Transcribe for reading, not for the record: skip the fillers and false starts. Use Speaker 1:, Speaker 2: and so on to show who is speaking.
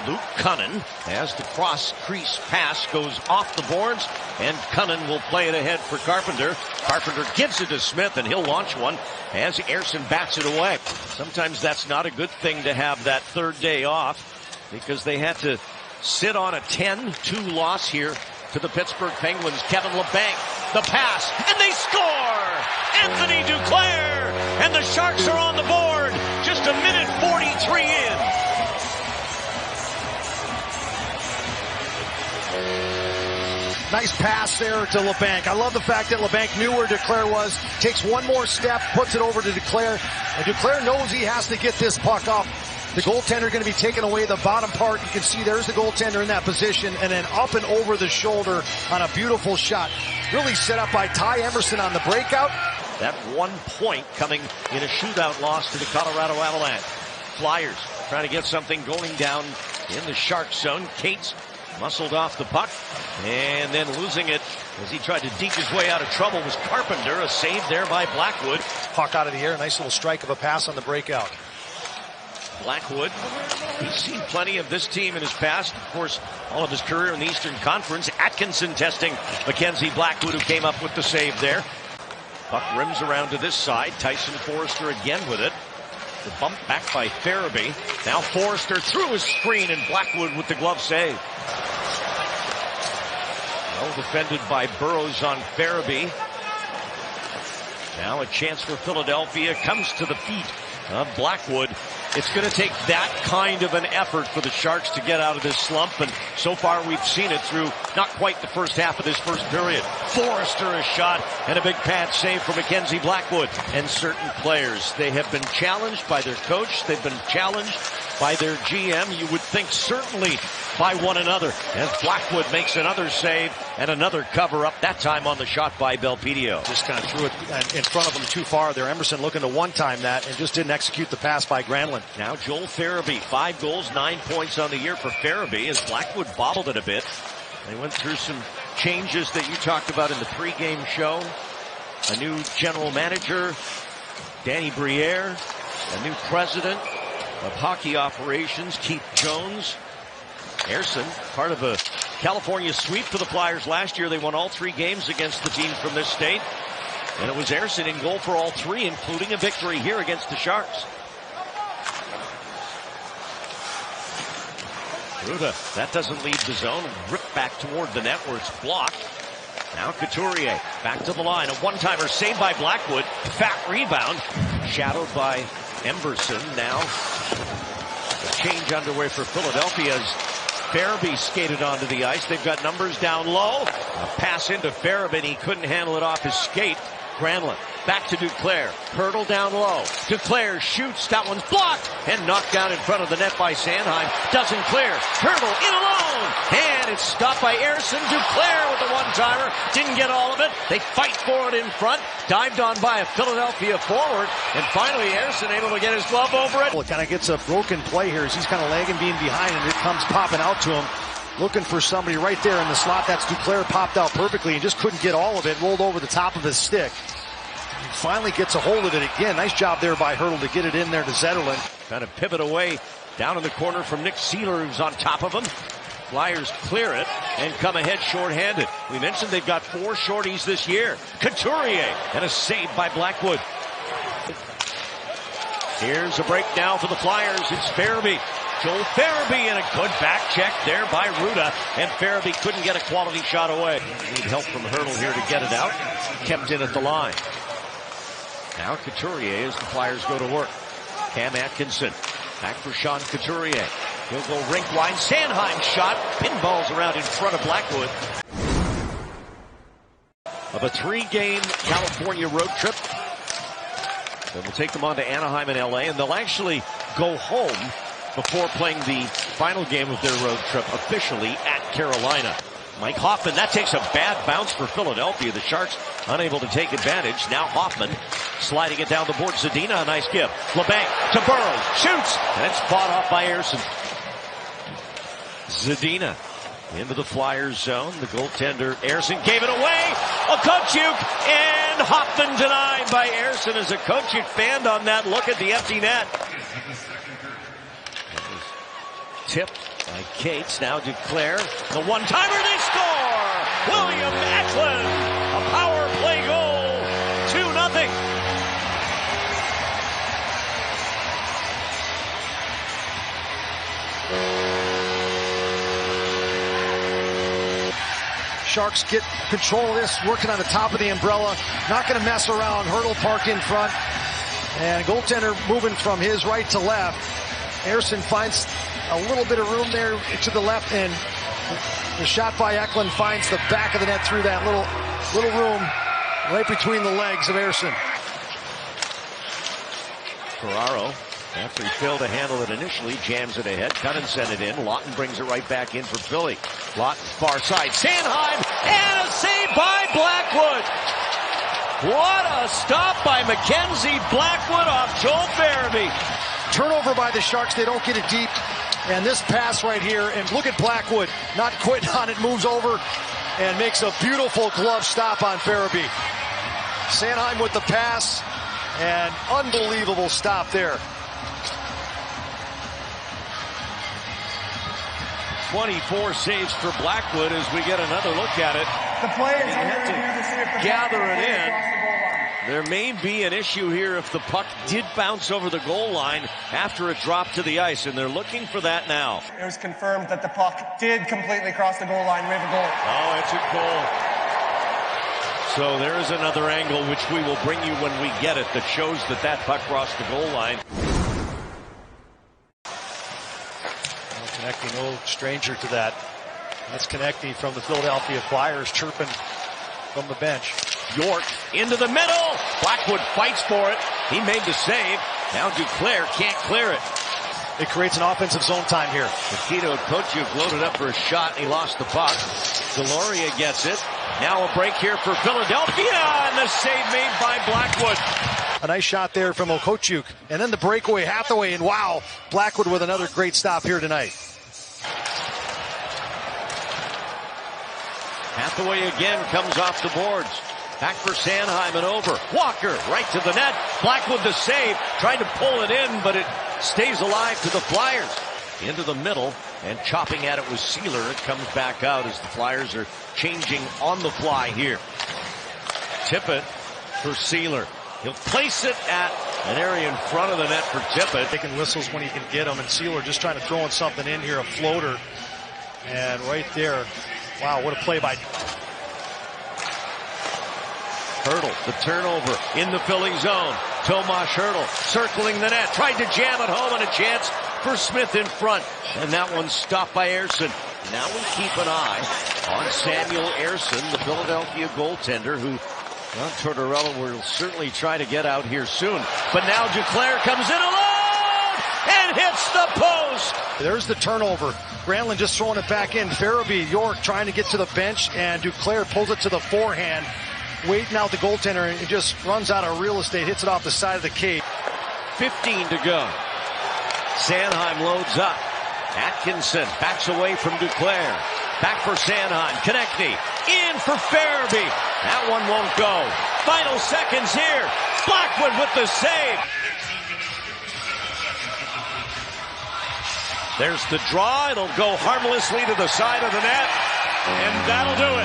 Speaker 1: Luke Cunnin as the cross crease pass goes off the boards, and Cunnin will play it ahead for Carpenter. Carpenter gives it to Smith, and he'll launch one as Ersson bats it away. Sometimes that's not a good thing to have that third day off, because they had to sit on a 10-2 loss here to the Pittsburgh Penguins. Kevin Labanc, the pass, and they score! Anthony Duclair! And the Sharks are on the board just a minute 43 in.
Speaker 2: Nice pass there to Labanc. I love the fact that Labanc knew where Duclair was, takes one more step, puts it over to Duclair, and Duclair knows he has to get this puck up. The goaltender going to be taking away the bottom part. You can see there's the goaltender in that position, and then up and over the shoulder on a beautiful shot. Really set up by Ty Emerson on the breakout.
Speaker 1: That 1 point coming in a shootout loss to the Colorado Avalanche. Flyers trying to get something going down in the Shark zone. Cates muscled off the puck, and then losing it as he tried to deke his way out of trouble was Carpenter. A save there by Blackwood.
Speaker 2: Puck out of the air. Nice little strike of a pass on the breakout.
Speaker 1: Blackwood, he's seen plenty of this team in his past. Of course, all of his career in the Eastern Conference. Atkinson testing Mackenzie Blackwood, who came up with the save there. Puck rims around to this side. Tyson Forrester again with it. The bump back by Farabee. Now Forrester through his screen, and Blackwood with the glove save. Well defended by Burrows on Farabee. Now a chance for Philadelphia. Comes to the feet of Blackwood. It's going to take that kind of an effort for the Sharks to get out of this slump, and so far we've seen it through not quite the first half of this first period. Forrester a shot and a big pad save for Mackenzie Blackwood. And certain players, they have been challenged by their coach, they've been challenged by their GM, you would think certainly by one another, as Blackwood makes another save and another cover up, that time on the shot by Belpedio.
Speaker 2: Just kind of threw it in front of him too far there. Emerson looking to one-time that and just didn't execute the pass by Granlund.
Speaker 1: Now Joel Farabee, 5 goals, 9 points on the year for Farabee, as Blackwood bobbled it a bit. They went through some changes that you talked about in the pregame show. A new general manager, Danny Briere, a new president of hockey operations, Keith Jones. Ersson, part of a California sweep for the Flyers last year. They won all 3 games against the team from this state. And it was Ersson in goal for all 3, including a victory here against the Sharks. Ruda, that doesn't leave the zone. Ripped back toward the net where it's blocked. Now Couturier back to the line. A one-timer saved by Blackwood. Fat rebound. Shadowed by Emberson. Now a change underway for Philadelphia as Farabee skated onto the ice. They've got numbers down low. A pass into Farabee. He couldn't handle it off his skate. Granlund back to Duclair. Hurdle down low. Duclair shoots. That one's blocked and knocked down in front of the net by Sanheim. Doesn't clear. Hurdle in alone. And it's stopped by Ersson. Duclair with the one-timer. Didn't get all of it. They fight for it in front. Dived on by a Philadelphia forward. And finally Ersson able to get his glove over it.
Speaker 2: Well, it kind of gets a broken play here as he's kind of lagging being behind, and it comes popping out to him. Looking for somebody right there in the slot. That's Duclair, popped out perfectly and just couldn't get all of it. Rolled over the top of his stick. He finally gets a hold of it again. Nice job there by Hurdle to get it in there to Zetterlund.
Speaker 1: Kind of pivot away down in the corner from Nick Seeler, who's on top of him. Flyers clear it and come ahead shorthanded. We mentioned they've got 4 shorties this year. Couturier and a save by Blackwood. Here's a break now for the Flyers. It's Farabee. Joel Farabee, and a good back check there by Ruda, and Farabee couldn't get a quality shot away. Need help from Hurdle here to get it out. Kept in at the line. Now Couturier as the Flyers go to work. Cam Atkinson back for Sean Couturier. He'll go rink wide. Sanheim shot. Pinballs around in front of Blackwood. Of a 3-game California road trip. Then we'll take them on to Anaheim and LA, and they'll actually go home before playing the final game of their road trip officially at Carolina. Mike Hoffman, that takes a bad bounce for Philadelphia. The Sharks unable to take advantage. Now Hoffman sliding it down the board. Zadina, a nice give. Labanc to Burrows, shoots, and it's fought off by Ersson. Zadina into the Flyers zone. The goaltender, Ersson, gave it away. Okhotiuk, and Hoffman denied by Ersson as Okhotiuk fanned on that look at the empty net. Tipped By Cates, now Duclair. The one-timer, they score! William Eklund, a power play goal, 2-0.
Speaker 2: Sharks get control of this, working on the top of the umbrella, not going to mess around. Hurdle parked in front, and goaltender moving from his right to left. Ersson finds a little bit of room there to the left, and the shot by Eklund finds the back of the net through that little room right between the legs of Ersson.
Speaker 1: Ferraro, after he failed to handle it initially, jams it ahead. Cunnin sent it in. Lawton brings it right back in for Philly. Lawton far side. Sanheim, and a save by Blackwood. What a stop by Mackenzie Blackwood off Joel Farabee.
Speaker 2: Turnover by the Sharks. They don't get it deep. And this pass right here, and look at Blackwood, not quitting on it, moves over and makes a beautiful glove stop on Farabee. Sanheim with the pass, and unbelievable stop there.
Speaker 1: 24 saves for Blackwood as we get another look at it.
Speaker 3: The play is under review to see if the
Speaker 1: gather it in.
Speaker 3: across the goal line.
Speaker 1: There may be an issue here if the puck did bounce over the goal line after it dropped to the ice, and they're looking for that now.
Speaker 3: It was confirmed that the puck did completely cross the goal line. We have a goal.
Speaker 1: Oh, it's a goal. So there is another angle which we will bring you when we get it that shows that that puck crossed the goal line.
Speaker 2: Connecting, no stranger to that. That's Connecting from the Philadelphia Flyers, chirping from the bench.
Speaker 1: York into the middle. Blackwood fights for it. He made the save. Now Duclair can't clear it.
Speaker 2: It creates an offensive zone time here.
Speaker 1: Nikita Kochuk loaded up for a shot, and he lost the puck. Deloria gets it. Now a break here for Philadelphia, and the save made by Blackwood.
Speaker 2: A nice shot there from Okhotiuk. And then the breakaway, Hathaway, and wow, Blackwood with another great stop here tonight.
Speaker 1: Hathaway again comes off the boards. Back for Sanheim and over. Walker right to the net. Blackwood the save. Tried to pull it in, but it stays alive to the Flyers. Into the middle, and chopping at it was Sealer. It comes back out as the Flyers are changing on the fly here. Tippett for Sealer. He'll place it at an area in front of the net for Tippett.
Speaker 2: Taking whistles when he can get them, and Sealer just trying to throw in something in here, a floater. And right there, wow, what a play by
Speaker 1: Hurdle, the turnover in the Philly zone. Tomas Hurdle circling the net, tried to jam it home, and a chance for Smith in front. And that one stopped by Ersson. Now we keep an eye on Samuel Ersson, the Philadelphia goaltender, who Tortorella will certainly try to get out here soon. But now Duclair comes in alone and hits the post.
Speaker 2: There's the turnover. Granlund just throwing it back in. Farabee, York trying to get to the bench, and Duclair pulls it to the forehand. Waiting out the goaltender, and just runs out of real estate, hits it off the side of the cage.
Speaker 1: 15 to go. Sanheim loads up. Atkinson backs away from Duclair. Back for Sanheim. Konechny in for Farabee. That one won't go. Final seconds here. Blackwood with the save. There's the draw. It'll go harmlessly to the side of the net, and that'll do it.